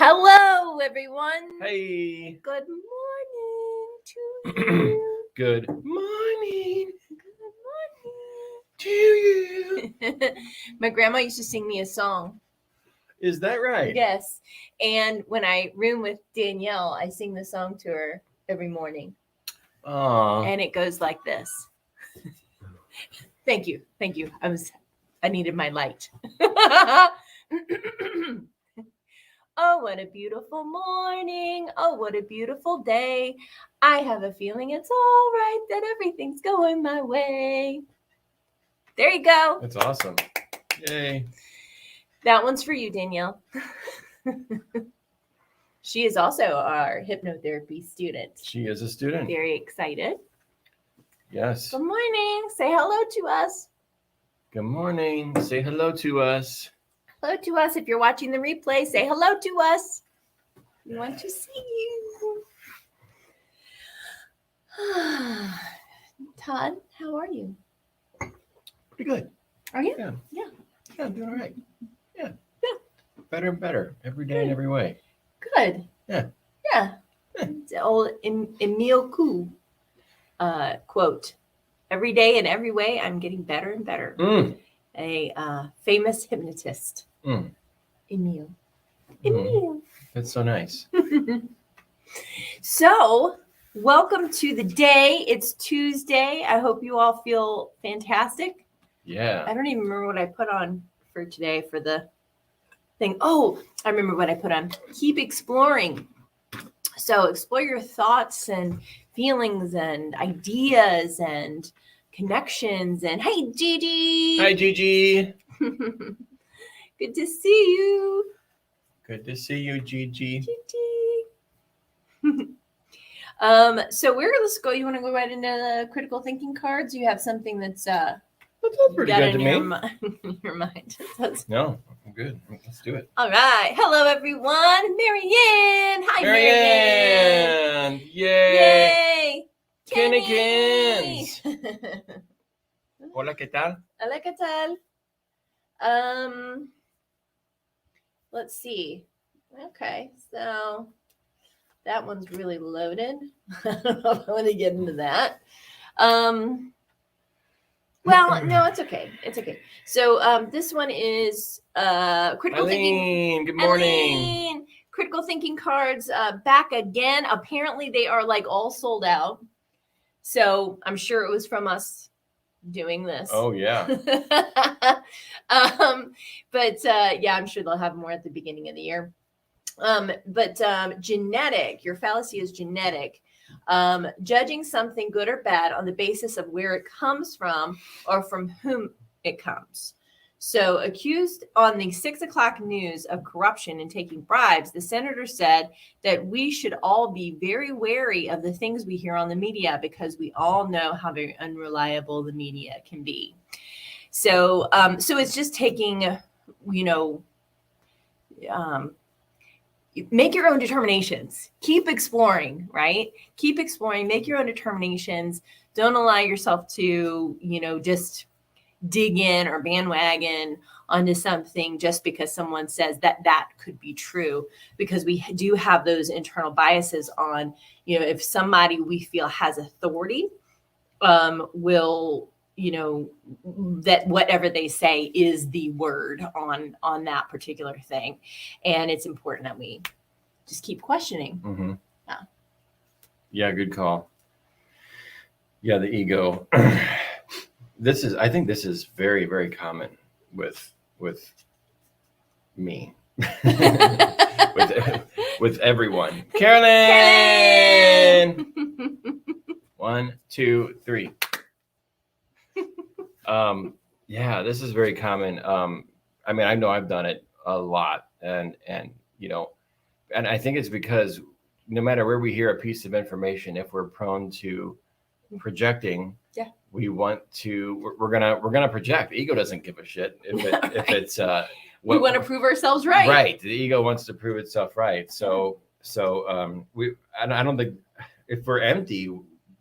Hello, everyone. Hey. Good morning to you. Good morning Good to you. morning. My grandma used to sing me a song. Is that right? Yes. And when I room with Danielle, I sing the song to her every morning. Aw. And it goes like this. Thank you. Thank you. I needed my light. Oh, what a beautiful morning. Oh, what a beautiful day. I have a feeling it's all right, that everything's going my way. There you go. That's awesome. Yay. That one's for you, Danielle. She is also our hypnotherapy student. She is a student. Very excited. Yes. Good morning. Say hello to us. Good morning. Say hello to us. Hello to us. If you're watching the replay, say hello to us. We want to see you. Todd, how are you? Pretty good. Are you? Yeah. Yeah. Yeah, I'm doing all right. Yeah. Yeah. Better and better every day in every way. Good. Yeah. Yeah. It's the old Emile Coup quote. Every day in every way, I'm getting better and better. A famous hypnotist. Emile. Emile. That's so nice. So, welcome to the day. It's Tuesday. I hope you all feel fantastic. Yeah. I don't even remember what I put on for today for the thing. Oh, I remember what I put on. Keep exploring. So explore your thoughts and feelings and ideas and connections. And hey, Gigi. Hi, Gigi. Good to see you. Good to see you, Gigi. Gigi. So let's go. You want to go right into the critical thinking cards? You have something that's That sounds pretty got good to in me. your mind. No, I'm good. Let's do it. All right. Hello, everyone. Marianne. Hi, Marianne. Marianne. Yay. Yay. Kennekins. Hola, ¿qué tal? Hola, ¿qué tal? Let's see. Okay, so that one's really loaded. I don't know if I want to get into that. Well, no, it's okay. It's okay. So this one is critical thinking. Good morning. Eileen, critical thinking cards back again. Apparently they are like all sold out. So I'm sure it was from us doing this. Oh yeah. But yeah, I'm sure they'll have more at the beginning of the year. But genetic, your fallacy is genetic. Judging something good or bad on the basis of where it comes from or from whom it comes. So accused on the 6 o'clock news of corruption and taking bribes, the senator said that we should all be very wary of the things we hear on the media because we all know how very unreliable the media can be. So it's just taking, make your own determinations. Keep exploring, right? Keep exploring, make your own determinations. Don't allow yourself to, just dig in or bandwagon onto something just because someone says that could be true, because we do have those internal biases on, if somebody we feel has authority, will, that whatever they say is the word on that particular thing. And it's important that we just keep questioning. Mm-hmm. Yeah. Yeah, good call. Yeah, the ego. I think this is very, very common with me. with everyone. Carolyn! 1, 2, 3. Yeah, this is very common. I mean, I know I've done it a lot, and I think it's because no matter where we hear a piece of information, if we're prone to projecting, we want to. We're gonna project. The ego doesn't give a shit if it's. We want to prove ourselves right. Right. The ego wants to prove itself right. So I don't think if we're empty,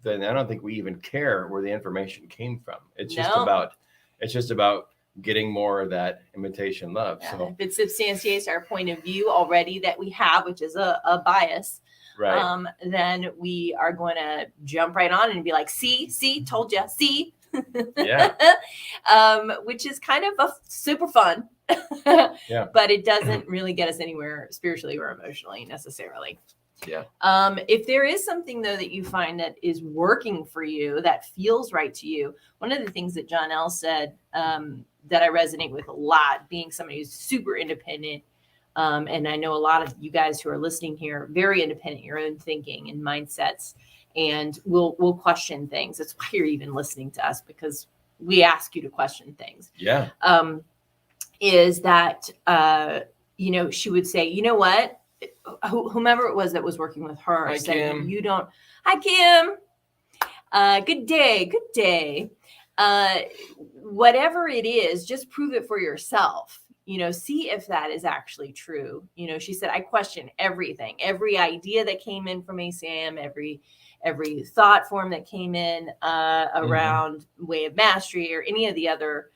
then I don't think we even care where the information came from. It's just about getting more of that imitation love. Yeah, So if it substantiates our point of view already that we have, which is a bias, right. then we are going to jump right on and be like, see, told you, see. Yeah. Which is kind of super fun. Yeah. But it doesn't really get us anywhere spiritually or emotionally necessarily. Yeah. If there is something though that you find that is working for you, that feels right to you, one of the things that John L. said that I resonate with a lot, being somebody who's super independent, and I know a lot of you guys who are listening here, very independent, your own thinking and mindsets, and we'll question things. That's why you're even listening to us, because we ask you to question things. Yeah. Is that she would say, you know what? Whomever it was that was working with her, Hi, said, Kim. Hi, Kim. Good day. Whatever it is, just prove it for yourself. See if that is actually true. She said, I question everything, every idea that came in from ACIM, every thought form that came in around way of mastery or any of the other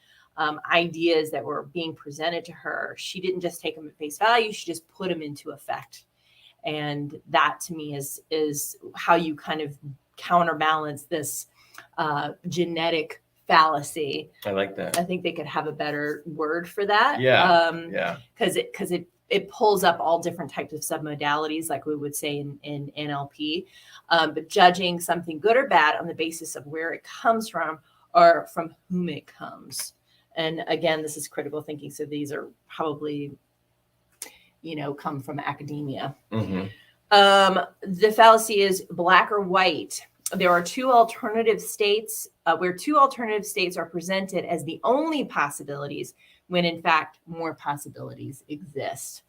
ideas that were being presented to her. She didn't just take them at face value. She just put them into effect. And that to me is how you kind of counterbalance this genetic fallacy. I like that. I think they could have a better word for that. Yeah. Because it pulls up all different types of submodalities, like we would say in NLP. But judging something good or bad on the basis of where it comes from or from whom it comes. And again, this is critical thinking. So these are probably, come from academia. The fallacy is black or white. There are two alternative states where two alternative states are presented as the only possibilities, when in fact more possibilities exist.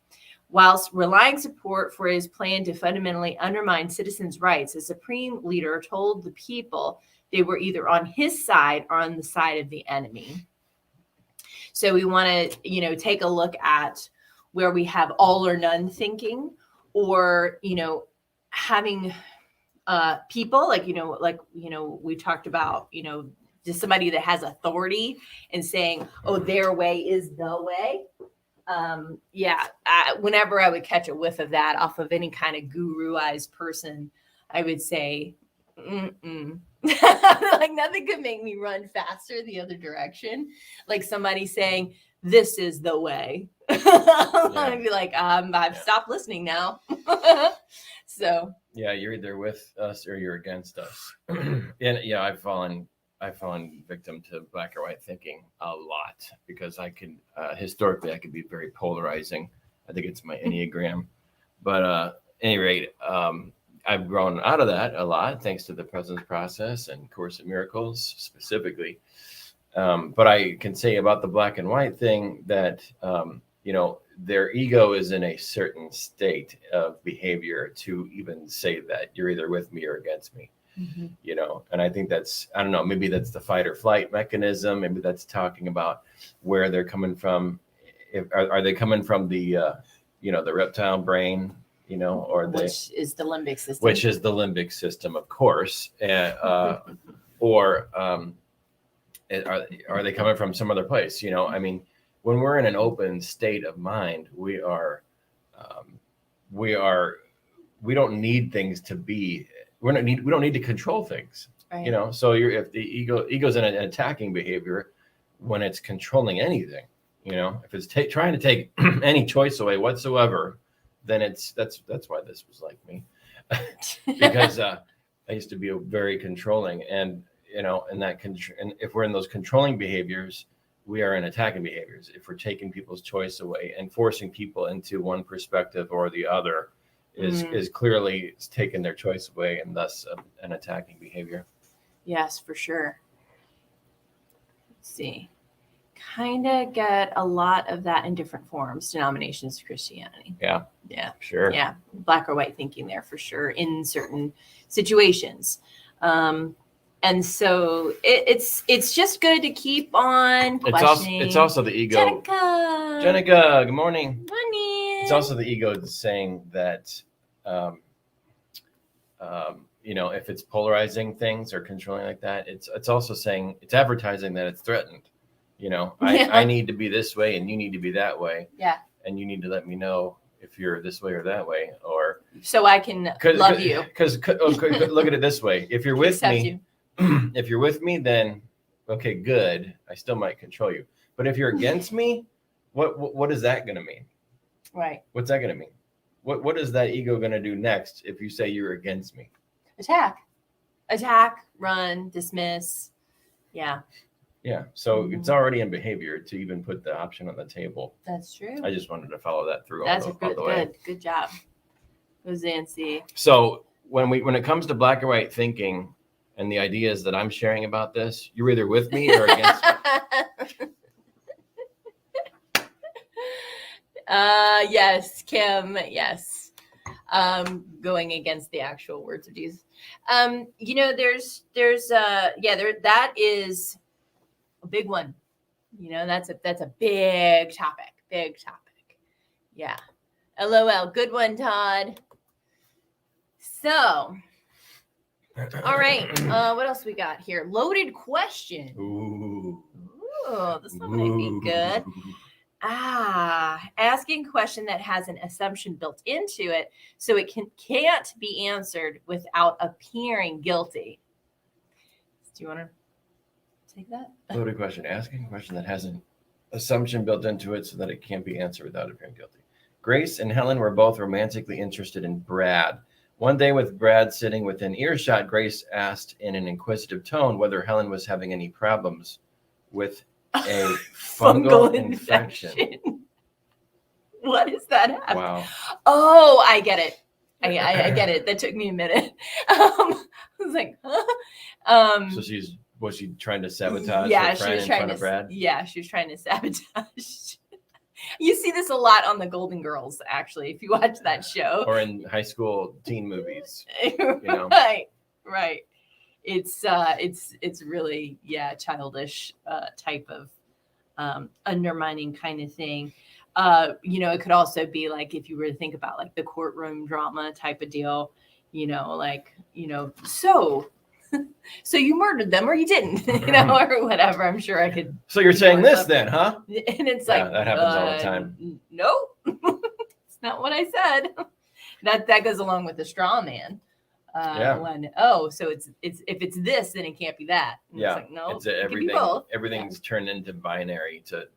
Whilst relying support for his plan to fundamentally undermine citizens' rights, the supreme leader told the people they were either on his side or on the side of the enemy. So we want to, take a look at where we have all or none thinking, or, having people we talked about, just somebody that has authority and saying, oh, their way is the way. Whenever I would catch a whiff of that off of any kind of guruized person, I would say, like nothing could make me run faster the other direction. Like somebody saying, this is the way. I'd be like, I've stopped listening now. So yeah, you're either with us or you're against us. And yeah, I've fallen victim to black or white thinking a lot, because I can historically I could be very polarizing. I think it's my Enneagram. But at any rate, I've grown out of that a lot thanks to the Presence Process and Course in Miracles specifically. But I can say about the black and white thing that, their ego is in a certain state of behavior to even say that you're either with me or against me, and I think that's, I don't know, maybe that's the fight or flight mechanism. Maybe that's talking about where they're coming from. Are they coming from the, the reptile brain, or which is the limbic system? Which is the limbic system, of course. Or are they coming from some other place? I mean, when we're in an open state of mind, we don't need things to be. We don't need to control things. Right. So if the ego's in an attacking behavior when it's controlling anything, if it's trying to take any choice away whatsoever, then that's why this was like me, because I used to be very controlling, and and if we're in those controlling behaviors, we are in attacking behaviors. If we're taking people's choice away and forcing people into one perspective or the other, is clearly taking their choice away, and thus an attacking behavior. Yes, for sure. Let's see. Kind of get a lot of that in different forms, denominations of Christianity. Yeah. Sure. Yeah. Black or white thinking there for sure in certain situations. And so it's just good to keep on questioning. It's also the ego. Jenica, good morning. Morning. It's also the ego saying that, if it's polarizing things or controlling like that, it's also saying, it's advertising that it's threatened. You know, Yeah. I need to be this way and you need to be that way. Yeah. And you need to let me know if you're this way or that way, or so I can love you. Because look at it this way: if you're with Accept me, you. if you're with me, then okay, good. I still might control you. But if you're against me, what is that going to mean? Right. What's that going to mean? What is that ego going to do next if you say you're against me? Attack, run, dismiss. Yeah. Yeah. So it's already in behavior to even put the option on the table. That's true. I just wanted to follow that through. That's all the way. Good job, Zancy. So when it comes to black and white thinking and the ideas that I'm sharing about this, you're either with me or against me. Yes, Kim. Yes. Going against the actual words of Jesus. You know, that is a big one. You know, that's a big topic. Yeah. LOL. Good one, Todd. So, all right. What else we got here? Loaded question. Ooh, this one might be good. Asking a question that has an assumption built into it, so it can't be answered without appearing guilty. Do you want to take that? Loaded question. Asking a question that has an assumption built into it so that it can't be answered without appearing guilty. Grace and Helen were both romantically interested in Brad. One day, with Brad sitting within earshot, Grace asked in an inquisitive tone whether Helen was having any problems with a fungal infection. What is that? Wow. Oh, I get it. I get it. That took me a minute. I was like, huh? So was she trying to sabotage yeah, her friend in front of Brad? Yeah, she was trying to sabotage. You see this a lot on the Golden Girls, actually, if you watch that show. Or in high school teen movies. You know? Right. It's really, childish type of undermining kind of thing. You know, it could also be like, if you were to think about like the courtroom drama type of deal, you know, like, you know, so you murdered them or you didn't, you know, or whatever. I'm sure I could. So you're saying this then, huh? And it's like, that happens all the time. No, it's not what I said. That goes along with the straw man. So it's if it's this, then it can't be that. And yeah, it's like, no, it's everything's turned into binary to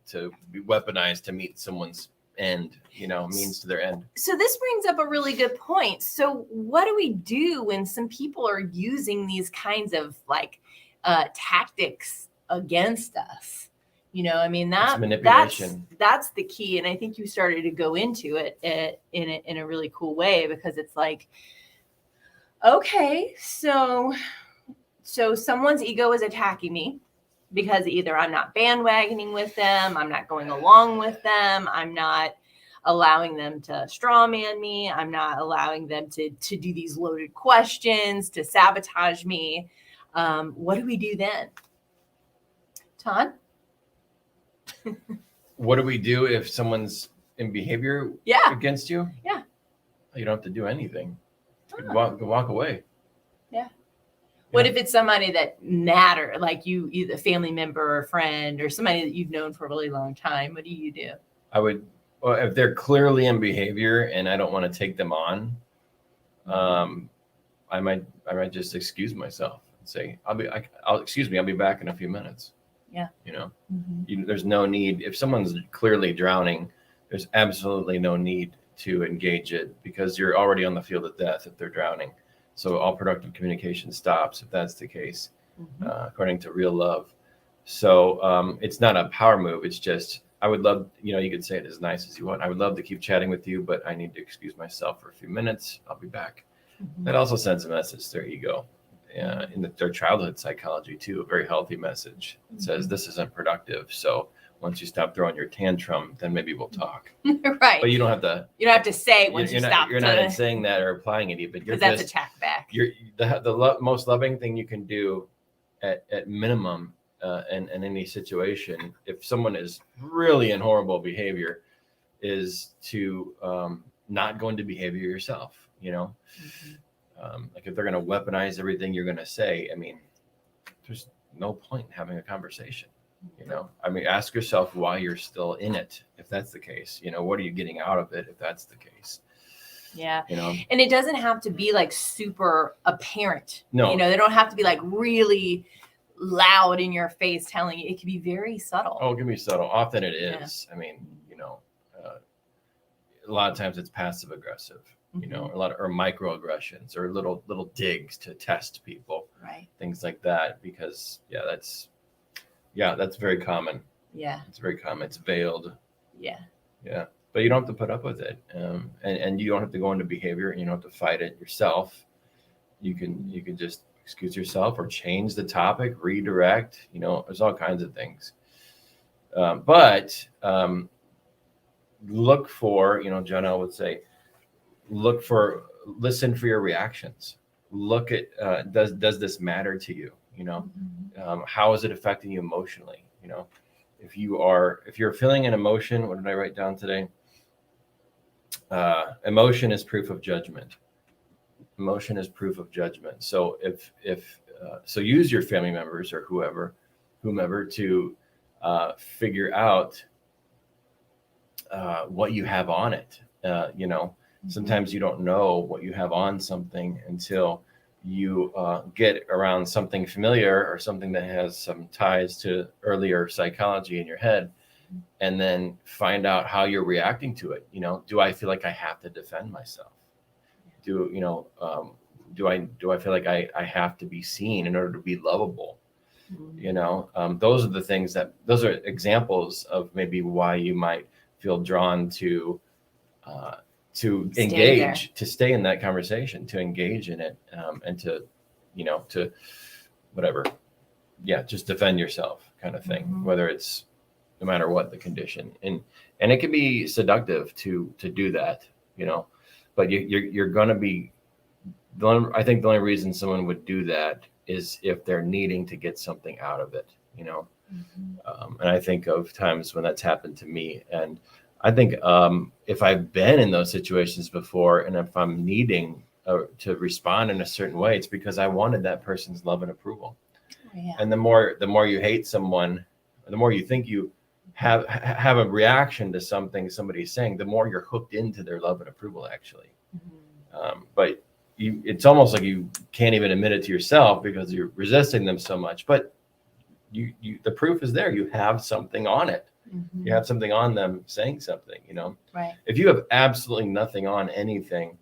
be weaponized to meet someone's end, you know, means to their end. So this brings up a really good point. So what do we do when some people are using these kinds of like tactics against us? You know, I mean, that's manipulation. That's the key. And I think you started to go into it in a really cool way, because it's like, okay, so someone's ego is attacking me because either I'm not bandwagoning with them, I'm not going along with them, I'm not allowing them to straw man me, I'm not allowing them to do these loaded questions, to sabotage me. What do we do then? Todd? What do we do if someone's in behavior against you? Yeah. You don't have to do anything. Walk away. Yeah. What if it's somebody that matter, like you, either a family member or a friend or somebody that you've known for a really long time? What do you do? If they're clearly in behavior and I don't want to take them on, I might just excuse myself and say, I'll be back in a few minutes. Yeah. You know, there's no need. If someone's clearly drowning, there's absolutely no need to engage it, because you're already on the field of death if they're drowning. So all productive communication stops if that's the case, according to real love. So it's not a power move. It's just, I would love, you know, you could say it as nice as you want. I would love to keep chatting with you, but I need to excuse myself for a few minutes. I'll be back. That also sends a message to their ego. In their childhood psychology too, a very healthy message. It says this isn't productive. So once you stop throwing your tantrum, then maybe we'll talk. Right. But you don't have to. You don't have to say once you stop. You're not saying that or applying it, but you're that's attack back. You're most loving thing you can do at minimum in any situation, if someone is really in horrible behavior, is to not go into behavior yourself. You know, like if they're going to weaponize everything you're going to say, I mean, there's no point in having a conversation. You know, I mean, ask yourself why you're still in it. If that's the case, you know, what are you getting out of it? If that's the case. Yeah. You know, and it doesn't have to be like super apparent. No. You know, they don't have to be like really loud in your face telling you. It can be very subtle. Oh, it can be subtle. Often it is. I mean, you know, a lot of times it's passive aggressive, you know, a lot of, or microaggressions or little digs to test people, right? Things like that, because that's very common. Yeah. It's very common. It's veiled. Yeah. Yeah. But you don't have to put up with it. And you don't have to go into behavior, and you don't have to fight it yourself. You can just excuse yourself or change the topic, redirect, you know, there's all kinds of things. But look for, you know, Jonelle would say, listen for your reactions. Look at, does this matter to you? You know, how is it affecting you emotionally? You know, if you're feeling an emotion, what did I write down today? Emotion is proof of judgment. Emotion is proof of judgment. So so use your family members or whomever to figure out what you have on it. You know, sometimes you don't know what you have on something until you get around something familiar or something that has some ties to earlier psychology in your head, and then find out how you're reacting to it. You know, do I feel like I have to defend myself? Do I feel like I have to be seen in order to be lovable? You know, those are examples of maybe why you might feel drawn to engage, to stay in that conversation, to engage in it, and to whatever, just defend yourself, kind of thing. Whether it's no matter what the condition, and it can be seductive to do that, you know, but you're going to be. I think the only reason someone would do that is if they're needing to get something out of it, you know. And I think of times when that's happened to me, and I think if I've been in those situations before, and if I'm needing to respond in a certain way, it's because I wanted that person's love and approval. And the more you hate someone, the more you think you have a reaction to something somebody's saying, the more you're hooked into their love and approval, actually. But it's almost like you can't even admit it to yourself because you're resisting them so much. But the proof is there. You have something on it. You have something on them saying something, you know. Right. If you have absolutely nothing on anything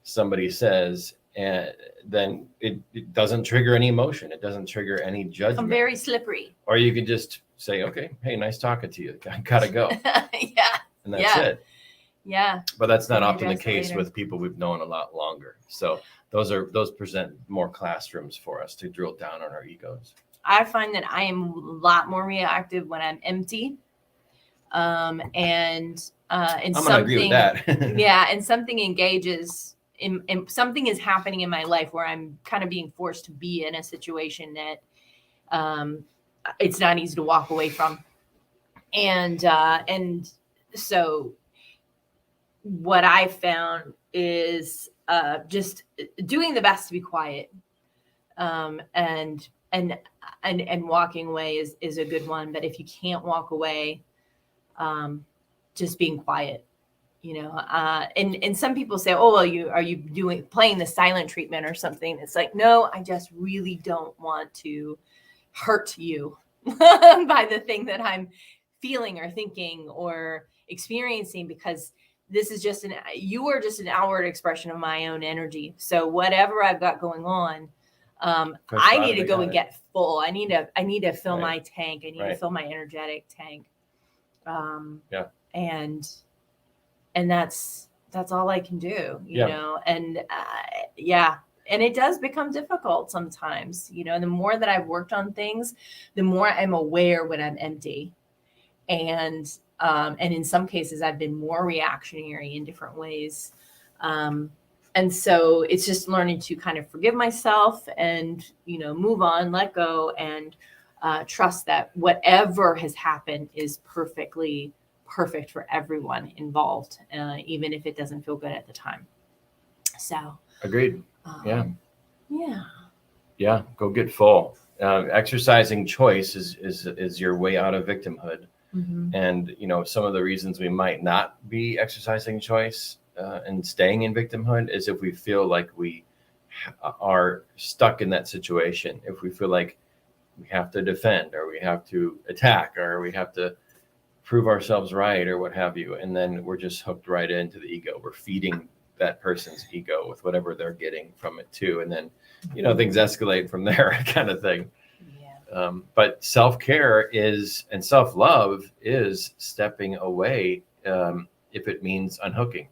somebody says, and then it doesn't trigger any emotion. It doesn't trigger any judgment. I'm very slippery. Or you could just say, okay, hey, nice talking to you. I gotta go. Yeah. And that's it. Yeah. But that's not often the case with people we've known a lot longer. So those present more classrooms for us to drill down on our egos. I find that I am a lot more reactive when I'm empty. And I'm gonna agree with that. Yeah, and something engages in something is happening in my life where I'm kind of being forced to be in a situation that it's not easy to walk away from. And so what I found is just doing the best to be quiet, and walking away is a good one. But if you can't walk away, just being quiet, you know. And some people say, oh, well, are you playing the silent treatment or something? It's like, no, I just really don't want to hurt you by the thing that I'm feeling or thinking or experiencing, because you are just an outward expression of my own energy. So whatever I've got going on, I need to go and get full. I need to fill my tank. I need to fill my energetic tank. And that's all I can do, you know. And and it does become difficult sometimes, you know. The more that I've worked on things, the more I'm aware when I'm empty. And in some cases I've been more reactionary in different ways. And so it's just learning to kind of forgive myself and, you know, move on, let go, and trust that whatever has happened is perfect for everyone involved, even if it doesn't feel good at the time. So agreed. Yeah. Yeah. Yeah. Go get full. exercising choice is your way out of victimhood. Mm-hmm. And, some of the reasons we might not be exercising choice and staying in victimhood is if we feel like we are stuck in that situation, if we feel like we have to defend, or we have to attack, or we have to prove ourselves right, or what have you. And then we're just hooked right into the ego. We're feeding that person's ego with whatever they're getting from it too. And then, things escalate from there kind of thing. Yeah. But self-care and self-love is stepping away if it means unhooking,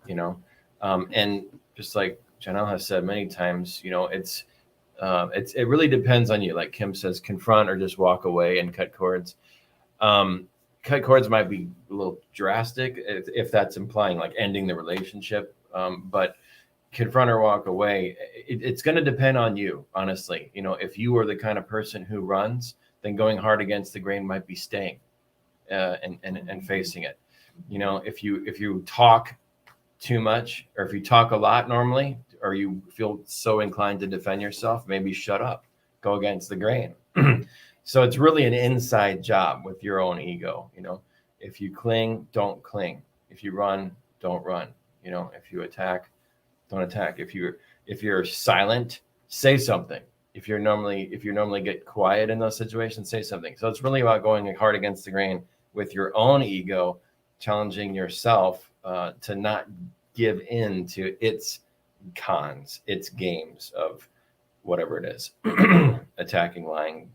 and just like Janelle has said many times, it really depends on you. Like Kim says, confront or just walk away and cut cords. Cut cords might be a little drastic if that's implying like ending the relationship. But confront or walk away, it's going to depend on you, honestly. If you are the kind of person who runs, then going hard against the grain might be staying and facing it. If you talk too much, or if you talk a lot normally, or you feel so inclined to defend yourself, maybe shut up, go against the grain. So it's really an inside job with your own ego. If you cling, don't cling. If you run, don't run. If you attack, don't attack. If you're silent, say something. If you normally get quiet in those situations, say something. So it's really about going hard against the grain with your own ego, challenging yourself to not give in to its cons, its games of whatever it is, attacking, lying,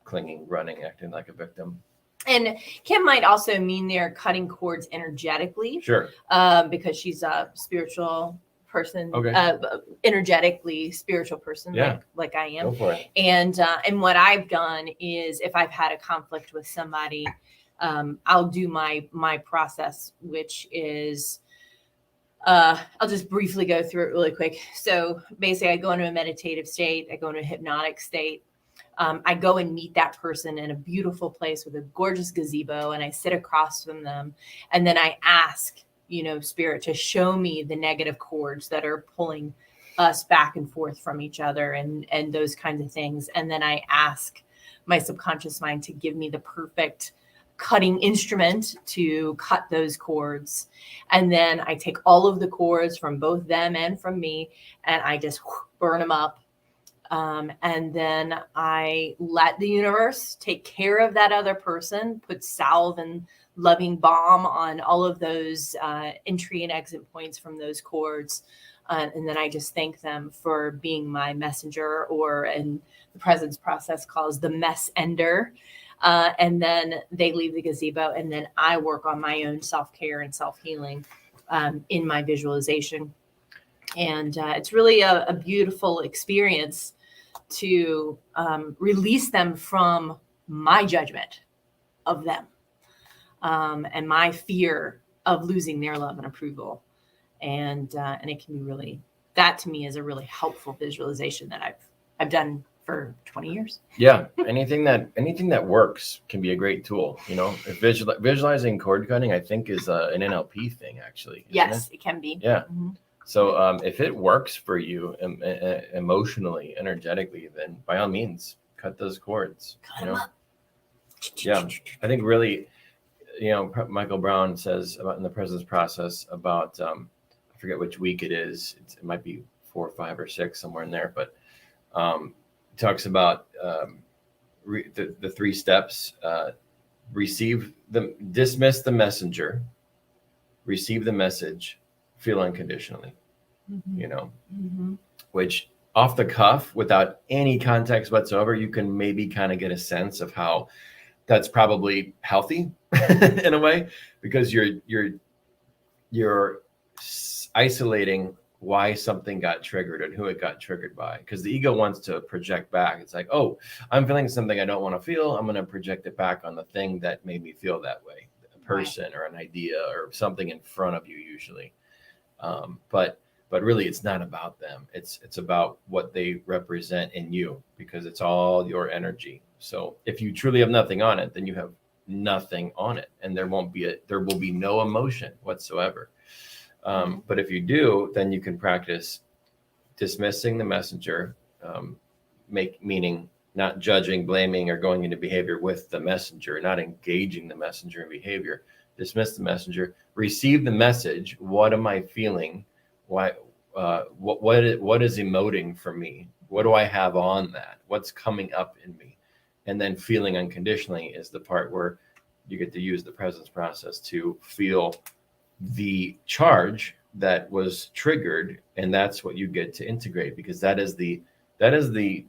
clinging, running, acting like a victim. And Kim might also mean they're cutting cords energetically. Sure. Because she's a spiritual person, Okay. Energetically spiritual person, Yeah. like I am. Go for it. And what I've done is, if I've had a conflict with somebody, I'll do my process, which is, I'll just briefly go through it really quick. So basically, I go into a meditative state. I go into a hypnotic state. I go and meet that person in a beautiful place with a gorgeous gazebo, and I sit across from them. And then I ask, Spirit to show me the negative cords that are pulling us back and forth from each other, and those kinds of things. And then I ask my subconscious mind to give me the perfect cutting instrument to cut those cords. And then I take all of the cords from both them and from me, and I just burn them up. And then I let the universe take care of that other person, put salve and loving balm on all of those entry and exit points from those cords. And then I just thank them for being my messenger, or in the presence process calls the mess ender. And then they leave the gazebo, and then I work on my own self-care and self-healing in my visualization. And it's really a beautiful experience to release them from my judgment of them and my fear of losing their love and approval. And it can be really, that to me is a really helpful visualization that I've done for 20 years. Yeah. Anything that works can be a great tool. Visualizing cord cutting, I think, is an NLP thing, actually. Yes, it can be. Yeah. Mm-hmm. So if it works for you emotionally, energetically, then by all means, cut those cords. Cut them up. Yeah. I think really, Michael Brown says about in the presence process about, I forget which week it is. It might be 4 or 5 or 6, somewhere in there, but talks about the 3 steps: dismiss the messenger, receive the message, feel unconditionally. Mm-hmm. Which off the cuff, without any context whatsoever, you can maybe kind of get a sense of how that's probably healthy in a way, because you're isolating why something got triggered and who it got triggered by, because the ego wants to project back. It's like, oh, I'm feeling something I don't want to feel. I'm going to project it back on the thing that made me feel that way, a person, right, or an idea or something in front of you usually. But really, it's not about them. It's about what they represent in you, because it's all your energy. So if you truly have nothing on it, then you have nothing on it, and there will be no emotion whatsoever. But if you do, then you can practice dismissing the messenger, meaning not judging, blaming, or going into behavior with the messenger, not engaging the messenger in behavior. Dismiss the messenger, receive the message. What am I feeling? Why? What is emoting for me? What do I have on that? What's coming up in me? And then feeling unconditionally is the part where you get to use the presence process to feel the charge that was triggered, and that's what you get to integrate, because that is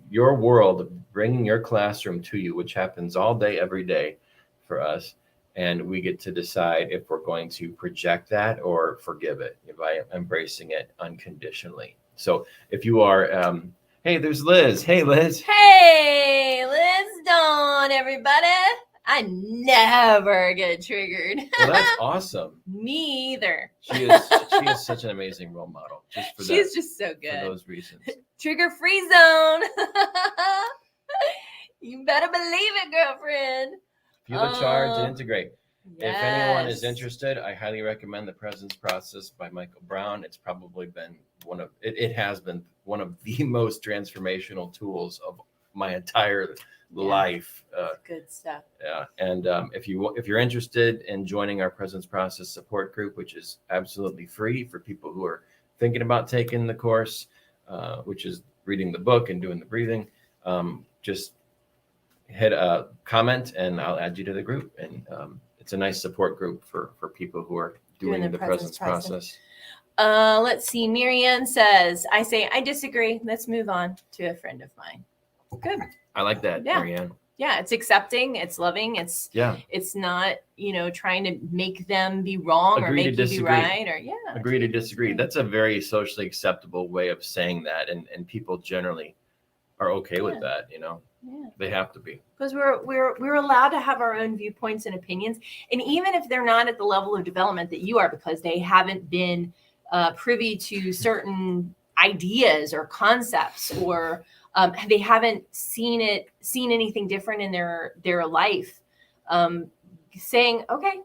your world bringing your classroom to you, which happens all day, every day for us. And we get to decide if we're going to project that or forgive it by embracing it unconditionally. So if you are, hey, there's Liz. Hey, Liz. Hey, Liz Dawn, everybody. I never get triggered. Well, that's awesome. Me either. She is such an amazing role model. She's just so good. For those reasons. Trigger-free zone. You better believe it, girlfriend. Feel the charge and integrate. Yes. If anyone is interested, I highly recommend the Presence Process by Michael Brown. It's probably been it has been one of the most transformational tools of my entire life. Good stuff. Yeah. And if you're interested in joining our Presence Process support group, which is absolutely free for people who are thinking about taking the course, which is reading the book and doing the breathing, just hit a comment and I'll add you to the group. And it's a nice support group for people who are doing the presence process. Let's see. Marianne says, I say, I disagree. Let's move on to a friend of mine. Good. I like that, Yeah. Marianne. Yeah. It's accepting. It's loving. It's not, trying to make them be wrong or make you be right or Agree to disagree. That's a very socially acceptable way of saying that. And people generally are okay with that, Yeah. They have to be. Because we're allowed to have our own viewpoints and opinions. And even if they're not at the level of development that you are, because they haven't been privy to certain ideas or concepts, or they haven't seen anything different in their life, saying, okay,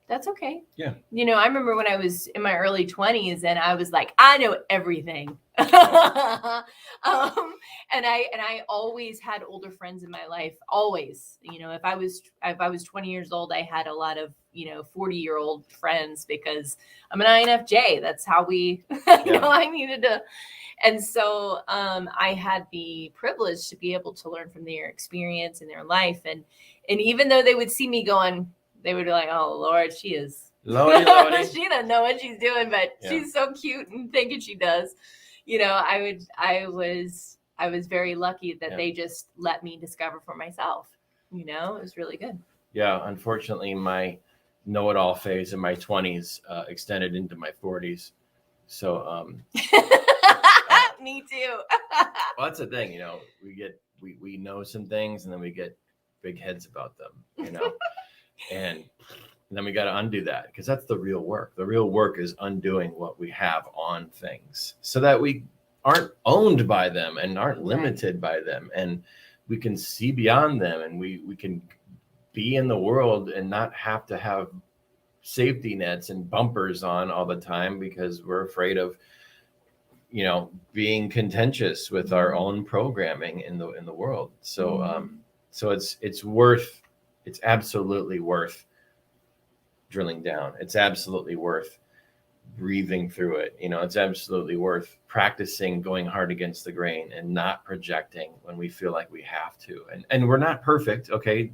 that's okay. Yeah. I remember when I was in my early 20s and I was like, I know everything. And I always had older friends in my life. Always, if I was 20 years old, I had a lot of, 40-year-old friends, because I'm an INFJ. That's how we, I needed to. And so I had the privilege to be able to learn from their experience in their life. And even though they would see me going, they would be like, oh, Lord, she is. Lordy. She doesn't know what she's doing, but she's so cute and thinking she does. I was very lucky that they just let me discover for myself. It was really good. Yeah. Unfortunately, my know-it-all phase in my 20s extended into my 40s. So me too. Well, that's the thing, we know some things and then we get big heads about them, and then we got to undo that, because that's the real work. The real work is undoing what we have on things so that we aren't owned by them and aren't limited by them, and we can see beyond them, and we can be in the world and not have to have safety nets and bumpers on all the time because we're afraid of being contentious with our own programming in the world. So it's absolutely worth drilling down. It's absolutely worth breathing through it. It's absolutely worth practicing going hard against the grain and not projecting when we feel like we have to. And we're not perfect. Okay.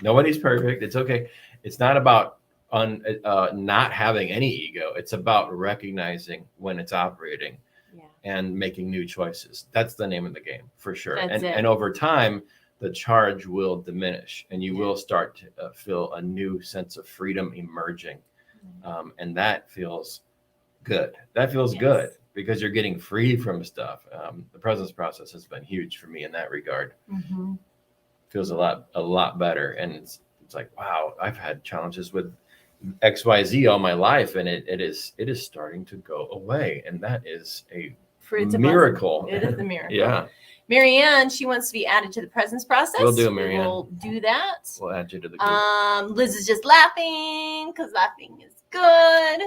Nobody's perfect. It's okay. It's not about not having any ego. It's about recognizing when it's operating and making new choices. That's the name of the game, for sure. And over time, the charge will diminish, and you will start to feel a new sense of freedom emerging. And that feels good. That feels good, because you're getting free from stuff. The presence process has been huge for me in that regard. Mm-hmm. Feels a lot better. And it's like, wow, I've had challenges with XYZ all my life, and it is starting to go away. And that is a miracle. It is a miracle. Yeah. Marianne, she wants to be added to the presence process. We'll do, Marianne. We'll do that. We'll add you to the group. Liz is just laughing because laughing is good.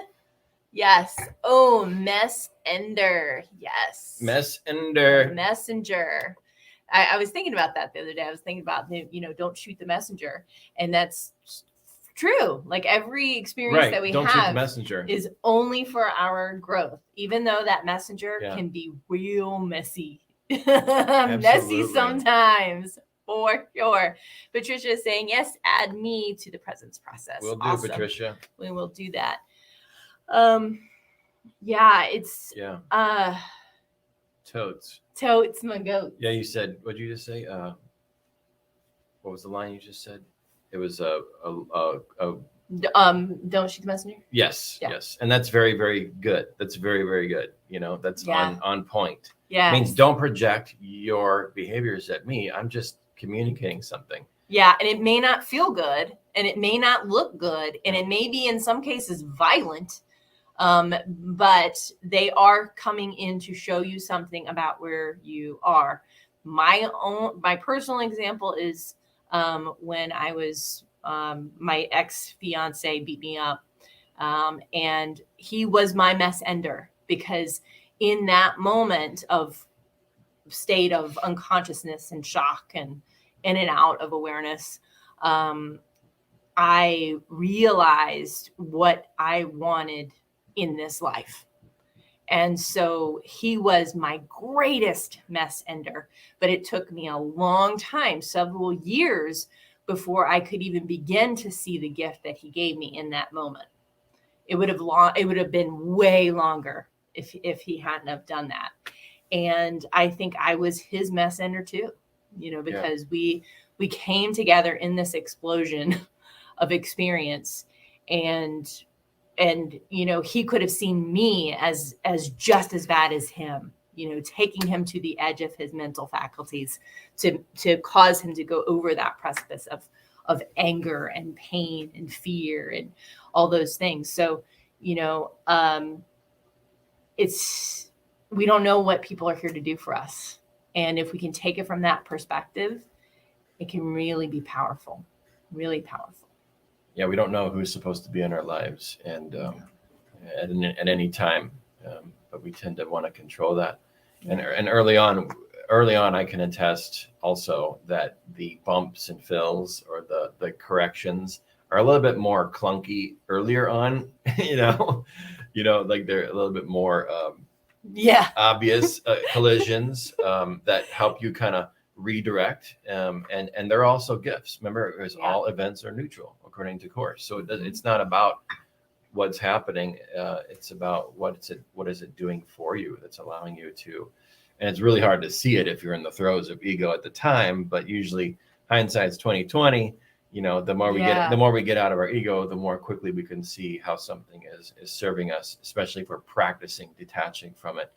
Yes. Oh, mess ender. Yes. Messenger. I was thinking about that the other day. I was thinking about, don't shoot the messenger. And that's true. Like every experience that we don't shoot the have messenger. is only for our growth, even though that messenger Yeah. can be real messy. Messy Absolutely. sometimes, for sure. Patricia is saying, yes, add me to the presence process. We'll do, awesome. Patricia. We will do that. Yeah, it's Totes my goat. Yeah, you said, what'd you just say? What was the line you just said? It was don't shoot the messenger. Yes, Yeah. yes. And that's very, very good. That's very, very good. That's on point. Yeah. It means don't project your behaviors at me. I'm just communicating something. Yeah. And it may not feel good, and it may not look good, and it may be in some cases violent. But they are coming in to show you something about where you are. My personal example is when I was my ex-fiance beat me up, and he was my mess ender, because in that moment of state of unconsciousness and shock and in and out of awareness, I realized what I wanted in this life. And so he was my greatest mess ender, but it took me a long time, several years, before I could even begin to see the gift that he gave me in that moment. It would have been way longer if he hadn't have done that. And I think I was his mess ender too, because we came together in this explosion of experience, and he could have seen me as just as bad as him, taking him to the edge of his mental faculties to cause him to go over that precipice of anger and pain and fear and all those things. So, we don't know what people are here to do for us. And if we can take it from that perspective, it can really be powerful, really powerful. Yeah, we don't know who's supposed to be in our lives, and at any time, but we tend to want to control that. And early on, I can attest also that the bumps and fills, or the corrections, are a little bit more clunky earlier on. Like they're a little bit more obvious collisions that help you kind of redirect, and they're also gifts. Remember, it was all events are neutral according to course. So it's not about what's happening. It's about what is it doing for you that's allowing you to. And it's really hard to see it if you're in the throes of ego at the time. But usually, hindsight's 20/20. The more we get out of our ego, the more quickly we can see how something is serving us, especially if we're practicing detaching from it,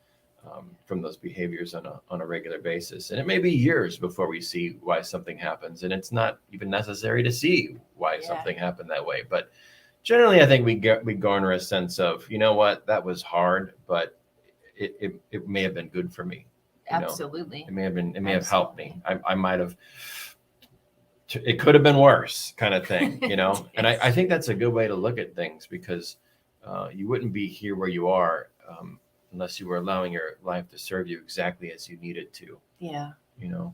from those behaviors on a regular basis. And it may be years before we see why something happens, and it's not even necessary to see why something happened that way. But generally, I think we garner a sense of, what, that was hard, but it may have been good for me. Absolutely. It may have helped me. I might have. It could have been worse, kind of thing, Yes. And I think that's a good way to look at things, because you wouldn't be here where you are unless you were allowing your life to serve you exactly as you need it to. Yeah. Yeah.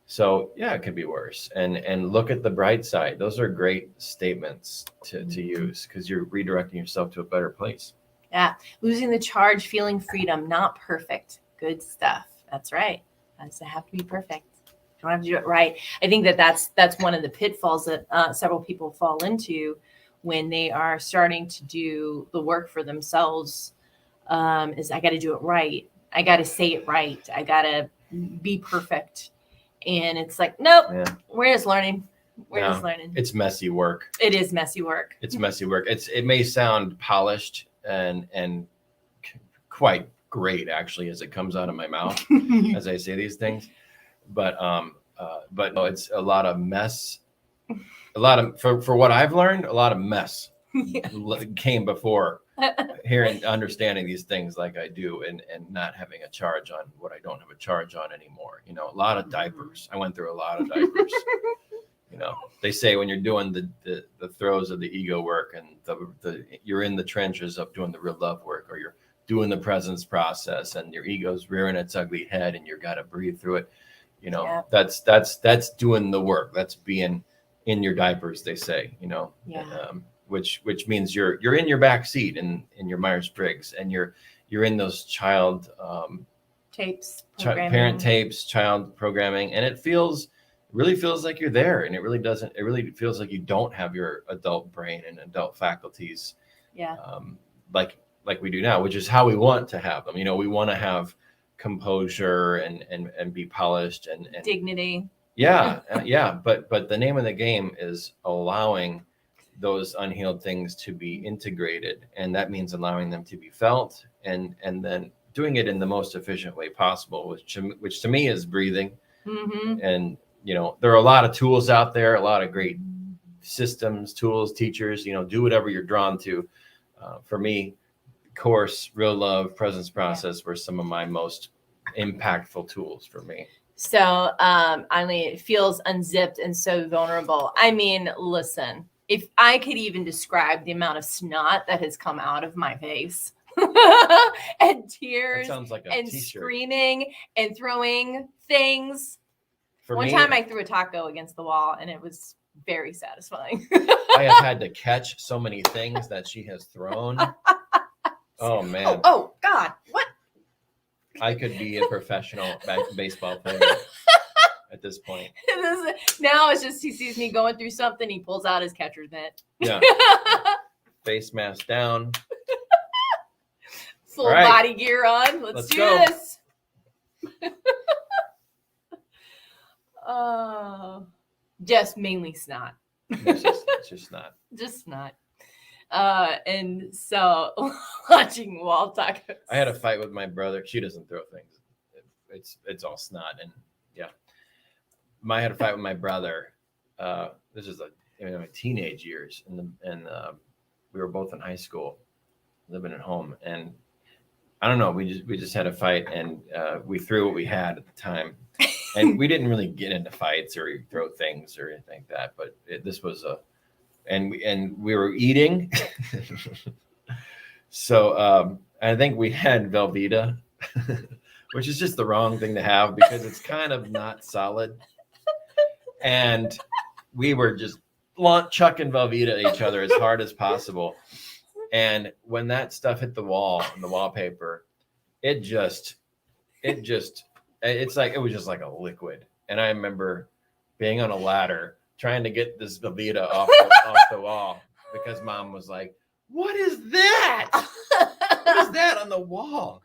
So it could be worse. And look at the bright side. Those are great statements to use, because you're redirecting yourself to a better place. Yeah. Losing the charge, feeling freedom, not perfect. Good stuff. That's right. Doesn't have to be perfect. You don't have to do it right. I think that's one of the pitfalls that several people fall into when they are starting to do the work for themselves. Is I got to do it right. I got to say it right. I got to be perfect. And it's like, nope, we're just learning. We're just learning. It's messy work. It is messy work. It's messy work. It may sound polished and quite great, actually, as it comes out of my mouth as I say these things. But no, it's a lot of mess. For what I've learned, a lot of mess came before hearing, understanding these things like I do, and not having a charge on what I don't have a charge on anymore. A lot of diapers. I went through a lot of diapers. They say when you're doing the throes of the ego work, and you're in the trenches of doing the real love work, or you're doing the presence process, and your ego's rearing its ugly head, and you got to breathe through it. You know, Yeah. that's doing the work. That's being in your diapers, they say, you know, Yeah. which means you're in your back seat in your Myers-Briggs, and you're in those child Tapes, parent tapes, child programming, and it really feels like you're there, and it really feels like you don't have your adult brain and adult faculties, Yeah. like we do now, which is how we want to have them. You know, we want to have composure and be polished and dignity. Yeah, but the name of the game is allowing those unhealed things to be integrated, and that means allowing them to be felt, and then doing it in the most efficient way possible, which to me is breathing. Mm-hmm. And you know, there are a lot of tools out there, a lot of great systems, tools, teachers. You know, do whatever you're drawn to. For me, Course, Real Love, Presence Process were some of my most impactful tools for me. So, Eileen, it feels unzipped and so vulnerable. I mean, listen, if I could even describe the amount of snot that has come out of my face and tears like and t-shirt. Screaming and throwing things. One time I threw a taco against the wall, and it was very satisfying. I have had to catch so many things that she has thrown. Oh, man. Oh, God. What? I could be a professional baseball player at this point. Now it's just he sees me going through something, he pulls out his catcher's mitt. Yeah. Face mask down. Full body gear on. Let's do this. Just mainly snot. It's just snot. Just snot. And so watching wall tacos. I had a fight with my brother. She doesn't throw things. It's all snot, and yeah. I had a fight with my brother. This is in my teenage years, and we were both in high school, living at home, and I don't know. We just had a fight, and we threw what we had at the time, and we didn't really get into fights or throw things or anything like that. But this was and we were eating. So I think we had Velveeta, which is just the wrong thing to have because it's kind of not solid. And we were just chucking Velveeta at each other as hard as possible. And when that stuff hit the wall and the wallpaper, it was just like a liquid. And I remember being on a ladder trying to get this Velveeta off the wall because Mom was like, "What is that? What is that on the wall?"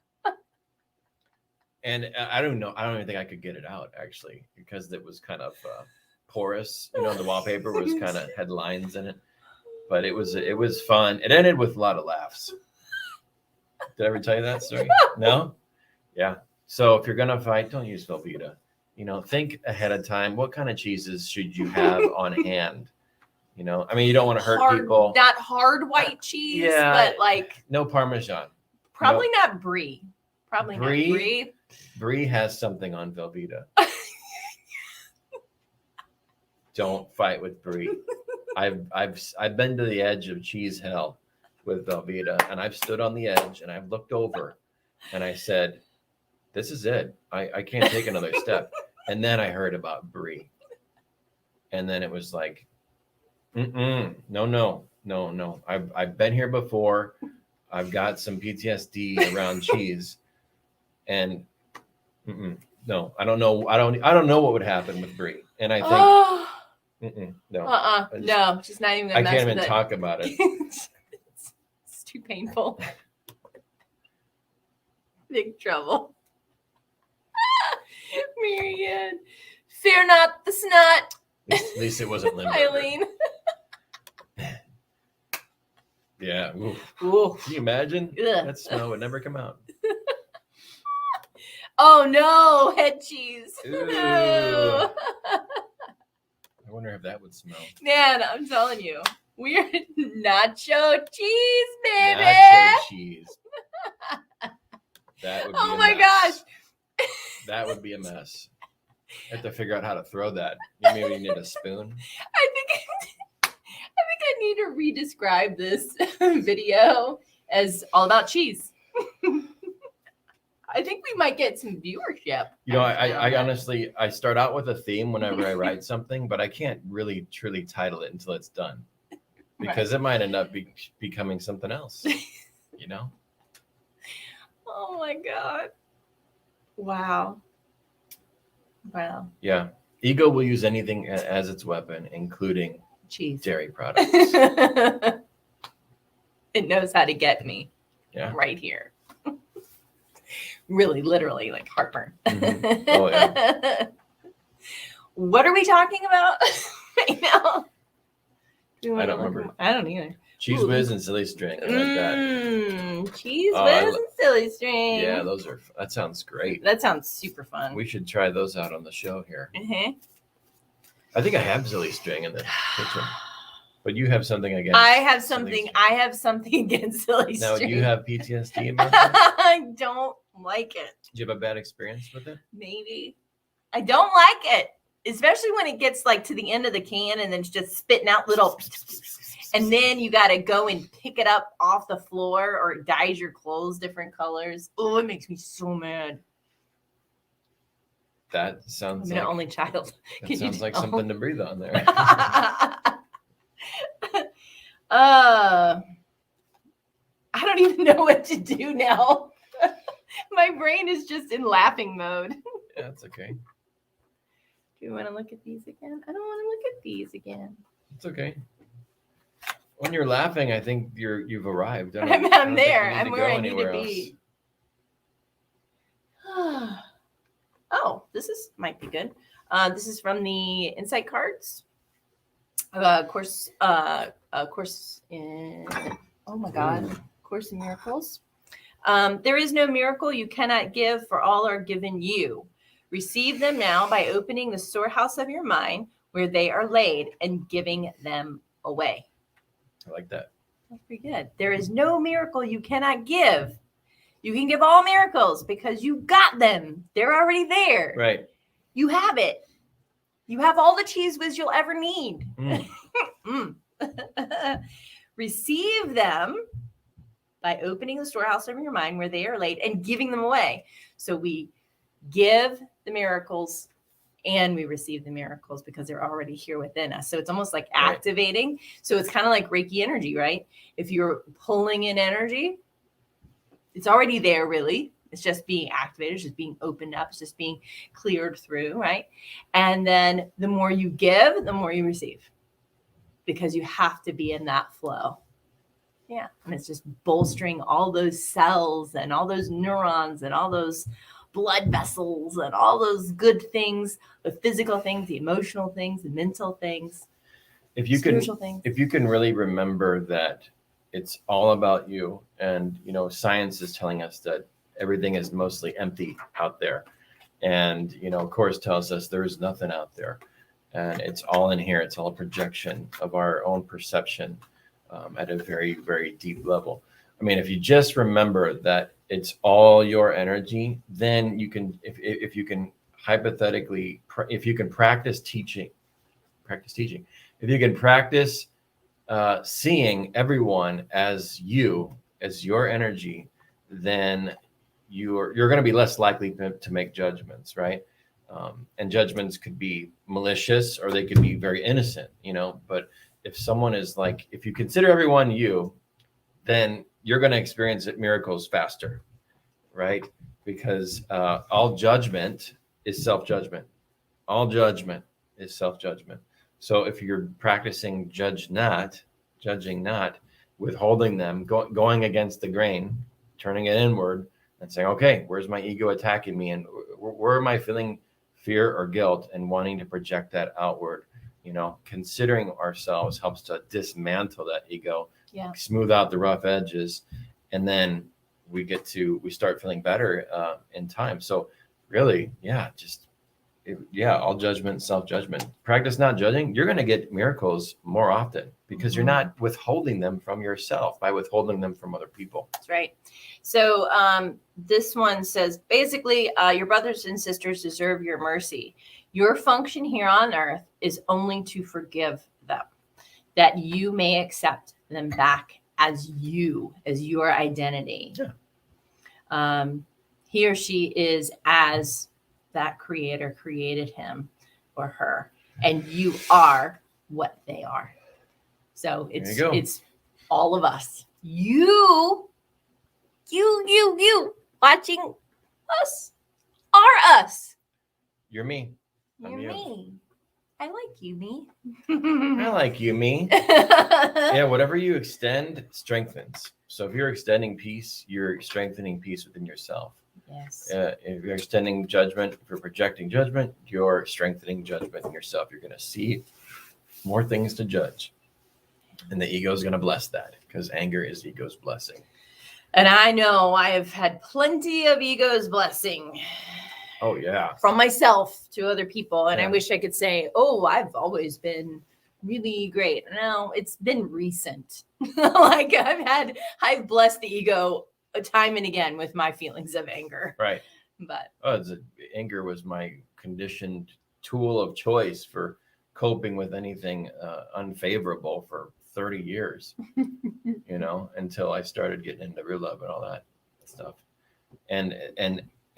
And I don't know. I don't even think I could get it out actually because it was kind of porous. You know, the wallpaper was kind of had lines in it. But it was fun. It ended with a lot of laughs. Did I ever tell you that story? No? Yeah. So if you're going to fight, don't use Velveeta. You know, think ahead of time. What kind of cheeses should you have on hand? You know, I mean, you don't want to hurt people. Not hard white cheese, but like. No Parmesan. Probably not Brie. Probably not Brie. Brie has something on Velveeta. Don't fight with Brie. I've been to the edge of cheese hell with Velveeta, and I've stood on the edge and I've looked over and I said, "This is it. I can't take another step." And then I heard about Brie, and then it was like, no. I've been here before. I've got some PTSD around cheese, and no, I don't know. I don't know what would happen with Brie, and I think. No. No, she's not even gonna I can't even talk about it. It's too painful. Big trouble. Marianne, fear not the snot. At least it wasn't Limburger. Eileen. Yeah. Ooh. Can you imagine? Ugh. That smell would never come out. Oh no, head cheese. Ooh. I wonder if that would smell. Man, I'm telling you, we're nacho cheese, baby. Nacho cheese. That would be oh my gosh. That would be a mess. I have to figure out how to throw that. You maybe need a spoon. I think I need to re-describe this video as all about cheese. I think we might get some viewership. You know, I honestly, I start out with a theme whenever I write something, but I can't really truly title it until it's done, because it might end up becoming something else, you know? Oh my God. Wow. Wow. Yeah. Ego will use anything as its weapon, including Cheese. dairy products. It knows how to get me. Yeah. Right here. Really, literally, like heartburn. Mm-hmm. Oh, yeah. What are we talking about right now? I don't remember. I don't either. Cheese whiz and silly string. I like that. Cheese whiz and silly string. Yeah, that sounds great. That sounds super fun. We should try those out on the show here. Mm-hmm. I think I have silly string in the kitchen. But you have something against. I have something against silly string. Now, do you have PTSD about that? I don't like it. Did you have a bad experience with it? Maybe. I don't like it, especially when it gets like to the end of the can and then it's just spitting out little, and then you got to go and pick it up off the floor, or it dyes your clothes different colors. Oh, it makes me so mad. That sounds I'm an only child. That sounds like something to breathe on there. I don't even know what to do now. My brain is just in laughing mode. Yeah, that's okay. Do you want to look at these again? I don't want to look at these again. It's okay. When you're laughing, I think you've arrived. I'm there. I'm where I need to be. Oh, this might be good. This is from the Insight Cards. Course in, oh my God, Course in Miracles. There is no miracle you cannot give, for all are given you. Receive them now by opening the storehouse of your mind where they are laid and giving them away. I like that. That's pretty good. There is no miracle you cannot give. You can give all miracles because you got them. They're already there. Right. You have it. You have all the cheese whiz you'll ever need. Receive them by opening the storehouse of your mind where they are laid and giving them away. So we give the miracles and we receive the miracles because they're already here within us. So it's almost like activating. Right. So it's kind of like Reiki energy, right? If you're pulling in energy, it's already there, really. It's just being activated, it's just being opened up, it's just being cleared through, right? And then the more you give, the more you receive, because you have to be in that flow. Yeah. And it's just bolstering all those cells and all those neurons and all those blood vessels and all those good things, the physical things, the emotional things, the mental things, spiritual things. If you can really remember that it's all about you, and science is telling us that everything is mostly empty out there, and Course tells us there is nothing out there, and it's all in here. It's all a projection of our own perception at a very, very deep level. I mean, if you just remember that it's all your energy, then you can, if you can hypothetically, if you can practice teaching, if you can practice seeing everyone as your energy, then you're going to be less likely to make judgments, right? And judgments could be malicious or they could be very innocent, but if someone is like, if you consider everyone you, then you're going to experience miracles faster, right? Because all judgment is self-judgment. All judgment is self-judgment. So if you're practicing judging not, withholding them, going against the grain, turning it inward and saying, okay, where's my ego attacking me? And where am I feeling fear or guilt and wanting to project that outward? Considering ourselves helps to dismantle that ego, smooth out the rough edges, and then we start feeling better in time. So really, all judgment, self-judgment. Practice not judging. You're going to get miracles more often because you're not withholding them from yourself by withholding them from other people. That's right. So this one says, basically, your brothers and sisters deserve your mercy. Your function here on earth is only to forgive them, that you may accept them back as your identity. Yeah. he or she is as that creator created him or her, and you are what they are. So it's all of us. You watching us are us. You're me. You're me. I like you, me. I like you, me. Yeah, whatever you extend strengthens. So if you're extending peace, you're strengthening peace within yourself. Yes. If you're extending judgment, if you're projecting judgment, you're strengthening judgment in yourself. You're going to see more things to judge. And the ego is going to bless that, because anger is ego's blessing. And I know I have had plenty of ego's blessing. Oh, yeah. From myself to other people. And Yeah. I wish I could say, oh, I've always been really great. No, it's been recent. Like I've blessed the ego time and again with my feelings of anger. Right. But anger was my conditioned tool of choice for coping with anything unfavorable for 30 years, until I started getting into real love and all that stuff. And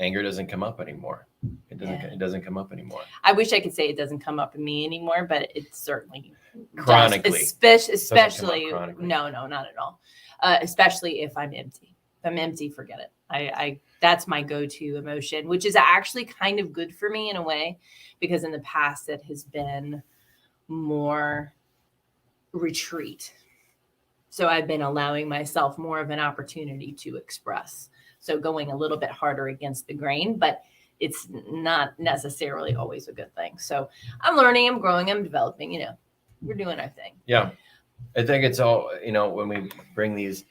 anger doesn't come up anymore. It doesn't come up anymore. I wish I could say it doesn't come up in me anymore, but it certainly chronically. Especially no, not at all. Especially if I'm empty. If I'm empty, forget it. I that's my go-to emotion, which is actually kind of good for me in a way, because in the past it has been more retreat. So I've been allowing myself more of an opportunity to express. So going a little bit harder against the grain, but it's not necessarily always a good thing. So I'm learning, I'm growing, I'm developing, we're doing our thing. Yeah. I think it's all, when we bring these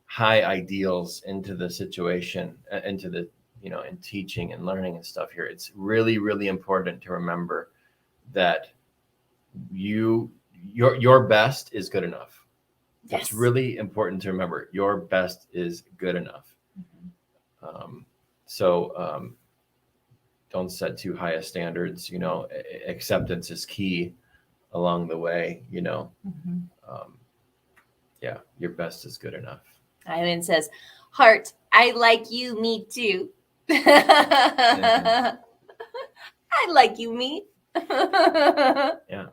high ideals into the situation, into the, in teaching and learning and stuff here, it's really, really important to remember that your best is good enough. Yes. It's really important to remember your best is good enough. So don't set too high of standards. Acceptance is key along the way. Yeah, your best is good enough. Eileen says, "Heart, I like you, me too." Yeah. I like you, me. Yeah.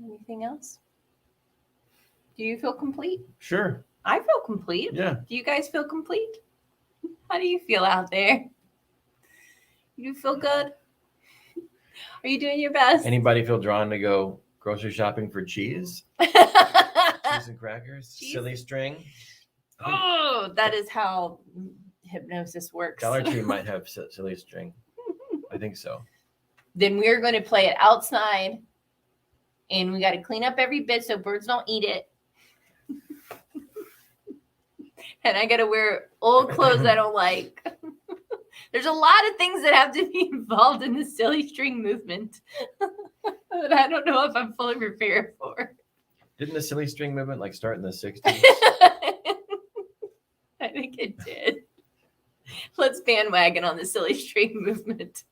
Anything else? Do you feel complete? Sure. I feel complete. Yeah. Do you guys feel complete? How do you feel out there? You feel good? Are you doing your best? Anybody feel drawn to go grocery shopping for cheese? Cheese and crackers? Cheese? Silly string? Oh, that is how hypnosis works. Dollar Tree might have silly string. I think so. Then we're going to play it outside, and we got to clean up every bit so birds don't eat it. And I got to wear old clothes I don't like. There's a lot of things that have to be involved in the silly string movement that I don't know if I'm fully prepared for. Didn't the silly string movement start in the 60s? I think it did. Let's bandwagon on the silly string movement.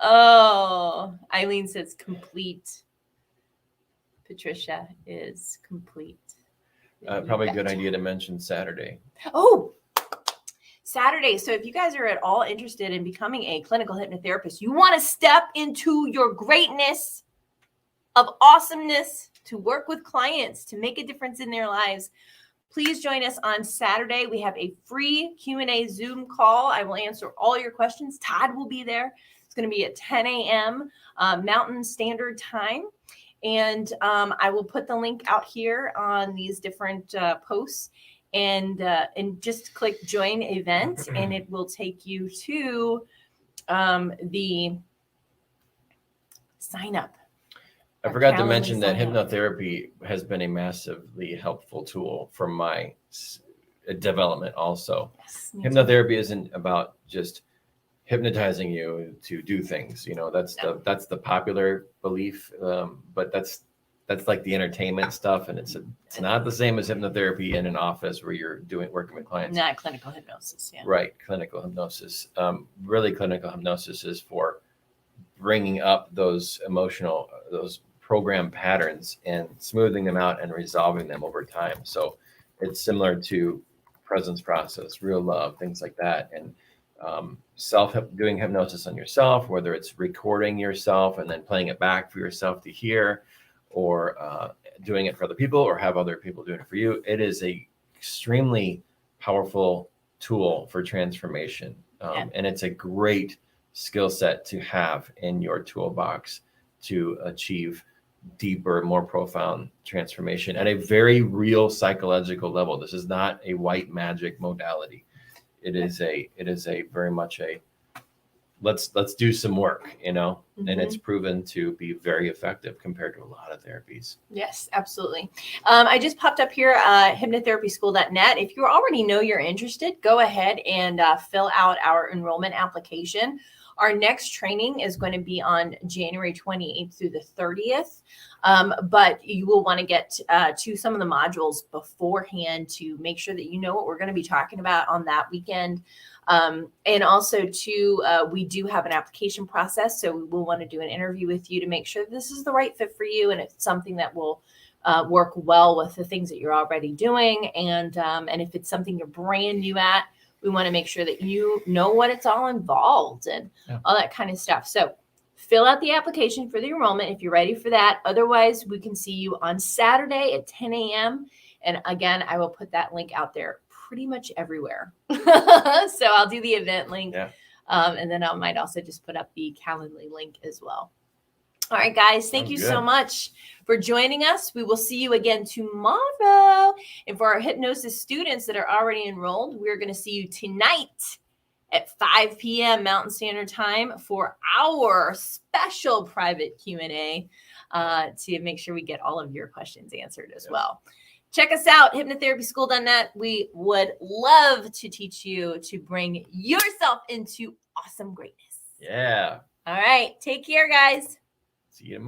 Oh, Eileen says complete. Patricia is complete. Probably a good idea to mention Saturday. Oh, Saturday. So if you guys are at all interested in becoming a clinical hypnotherapist, you want to step into your greatness of awesomeness, to work with clients, to make a difference in their lives, please join us on Saturday. We have a free Q&A Zoom call. I will answer all your questions. Todd will be there. It's going to be at 10 a.m. Mountain Standard Time. And I will put the link out here on these different posts, and just click join event, and it will take you to the sign up. I forgot to mention that hypnotherapy has been a massively helpful tool for my development also. Yes, hypnotherapy isn't about just hypnotizing you to do things. That's the popular belief, but that's like the entertainment stuff, and it's not the same as hypnotherapy in an office where you're working with clients. Not clinical hypnosis, yeah. Right, clinical hypnosis. Really, clinical hypnosis is for bringing up those emotional, those program patterns and smoothing them out and resolving them over time. So it's similar to presence process, real love, things like that. And doing hypnosis on yourself, whether it's recording yourself and then playing it back for yourself to hear, or doing it for other people, or have other people doing it for you. It is a extremely powerful tool for transformation. And it's a great skill set to have in your toolbox to achieve deeper, more profound transformation at a very real psychological level. This is not a white magic modality. It is a very much a let's do some work, and it's proven to be very effective compared to a lot of therapies. Yes, absolutely. I just popped up here, hypnotherapyschool.net. If you already know you're interested, go ahead and fill out our enrollment application. Our next training is going to be on January 28th through the 30th. But you will want to get to some of the modules beforehand to make sure that you know what we're going to be talking about on that weekend. And also too, we do have an application process. So we will want to do an interview with you to make sure this is the right fit for you. And it's something that will work well with the things that you're already doing. And if it's something you're brand new at, we want to make sure that you know what it's all involved and all that kind of stuff. So fill out the application for the enrollment if you're ready for that. Otherwise, we can see you on Saturday at 10 a.m. And again, I will put that link out there pretty much everywhere. So I'll do the event link. And then I might also just put up the Calendly link as well. All right, guys, thank you so much for joining us. We will see you again tomorrow. And for our hypnosis students that are already enrolled, we're going to see you tonight at 5 p.m. Mountain Standard Time for our special private Q&A to make sure we get all of your questions answered as well. Check us out, hypnotherapyschool.net. We would love to teach you to bring yourself into awesome greatness. Yeah. All right. Take care, guys. See you tomorrow.